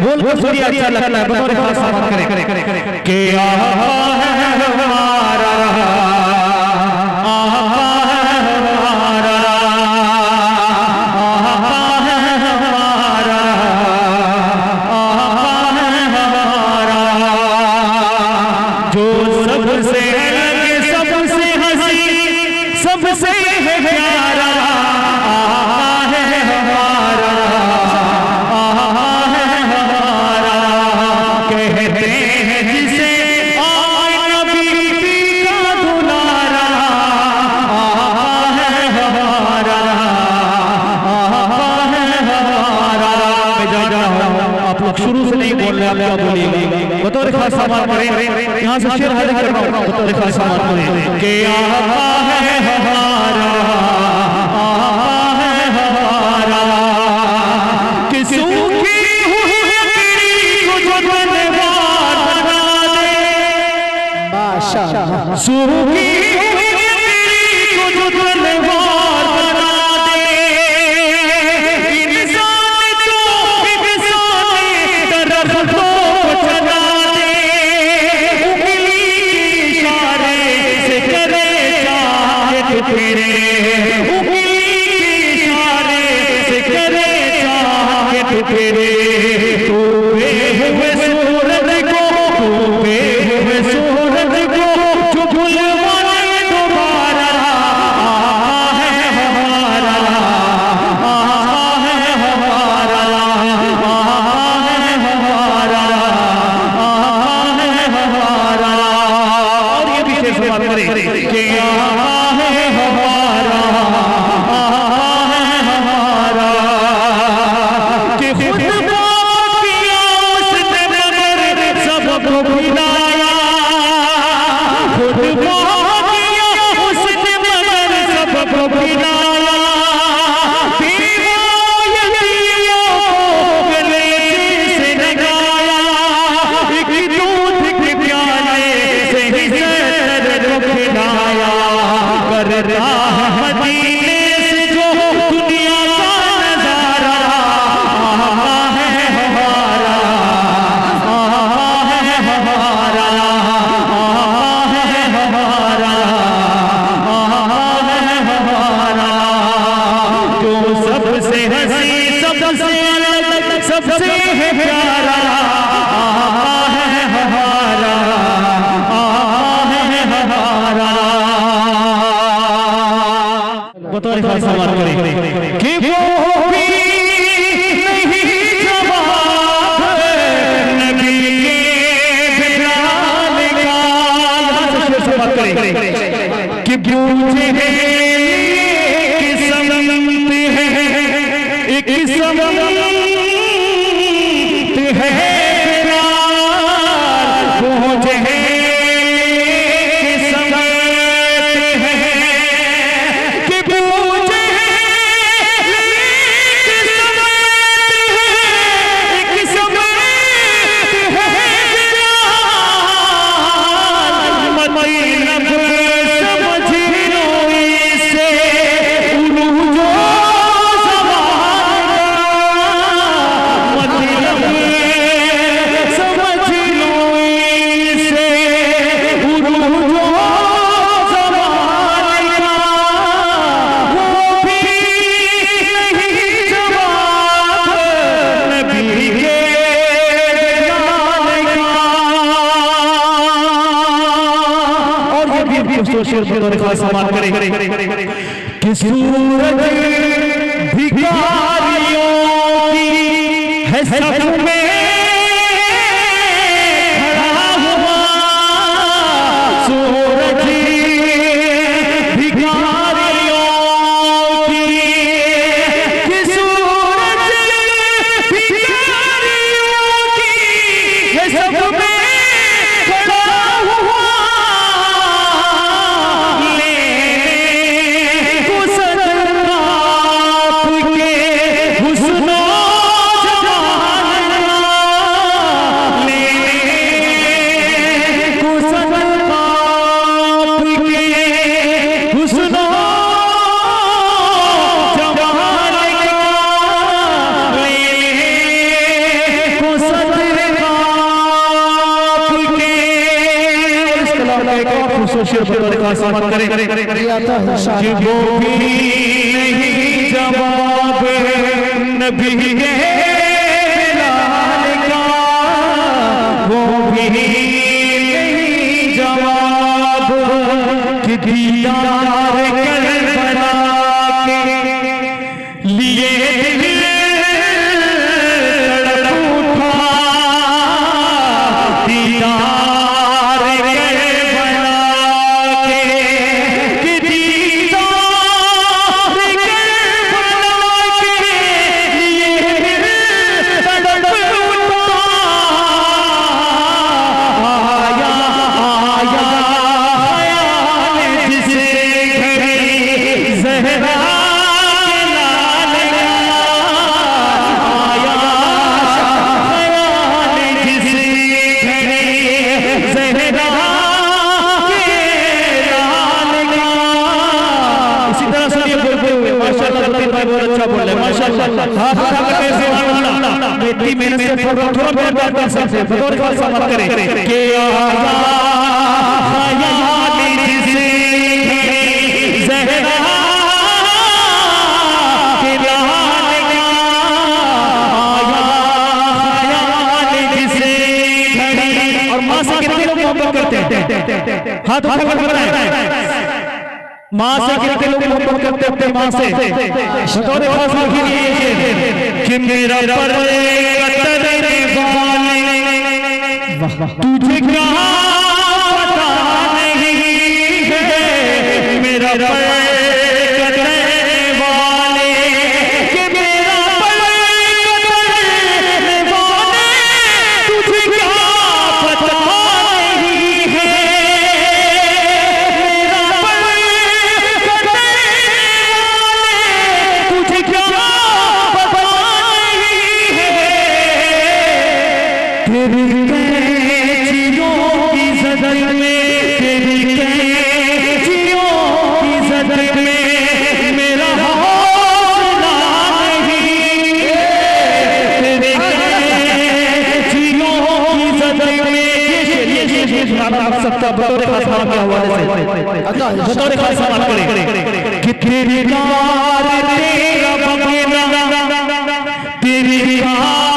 बोल कर सूर्य अच्छा लगता है बतौर खास बात करें कि आका है हमारा सबसे है प्यारा है हमारा है हमारा कहते हैं जिसे नबी का दुलारा है हमारा है हमारा। मैं जा रहा हूँ, आप लोग शुरू से नहीं बोल रहे, आप क्या बोलिए बतौर खास समाप्त करें। यहाँ से शेर हाजिर कर रहा हूँ बतौर खास समाप्त करें कि आका है हमारा है हमारा कि सूखी हुई लकड़ी को धनवार बना दे, माशाअल्लाह सूखी हुई लकड़ी को धनवार बना दे। इंसान तो इंसान तरफ को चला दे, उंगली के इशारे से करे चाहे टुकड़े, उंगली के इशारे से करे चाहे टुकड़े। डूबे हुए सूरज को, डूबे हुए सूरज को जो बुलवाए दोबारा है हमारा है हमारा है हमारा है हमारा। और ये भी शेर समाप्त करें कि है हमारा है हमारा कि खुद किया उसने मगर सबको भुलाया, खुद किया उसने मगर सबको भुलाया। गले से लगाया, एक दूध के प्याले से ही सर को खिलाया। करता है मदीने से जो दुनिया का नजारा है हमारा है हमारा है हमारा है हमारा। जो सबसे हंसी सबसे अलग सबसे है प्यारा है हमारा है हमारा। बतौर खास समाप्त करें कि वो भी नहीं जवाब नबी के बिलाल का। समाप्त करें कि पूछे किस्मत है एक किस्मत है पहुँचे समाप्त करें कि सूरज भिखारियों की है सब में खड़ा हुआ, सूरज भिखारियों की कि सूरज भिखारियों की है सब में हुस्नो जमाना शेर बतौर खास समाप्त करें कि वो भी नहीं जवाब नबी के बिलाल का, वो भी नहीं जवाब कि दीदार करबला के लिए बेटी मेहनत से थोड़ा प्यार कर सकते बतौर खास समाप्त करें कि और माँ से कितने लोग मोहब्बत करते हैं? हाथ उठाकर बताएं, माँ से कितने लोग मोहब्बत करते हैं? अपने माँ से बतौर खास कि मेरा करने वाले तुझे क्या पता नहीं है, मेरा करने वाले कि मेरा करने वाले तुझे क्या पता नहीं है, मेरा करने वाले तुझे क्या तेरी कैचियों की सदर में, तेरी कैचियों की सदर में मेरा हौसला नहीं, तेरी कैचियों की सदर में ये सुनाना सकता बतौर खास समाप्त के हवाले से बतौर खास समाप्त करें कि तेरी कार तेरा बगेरा तेरी कार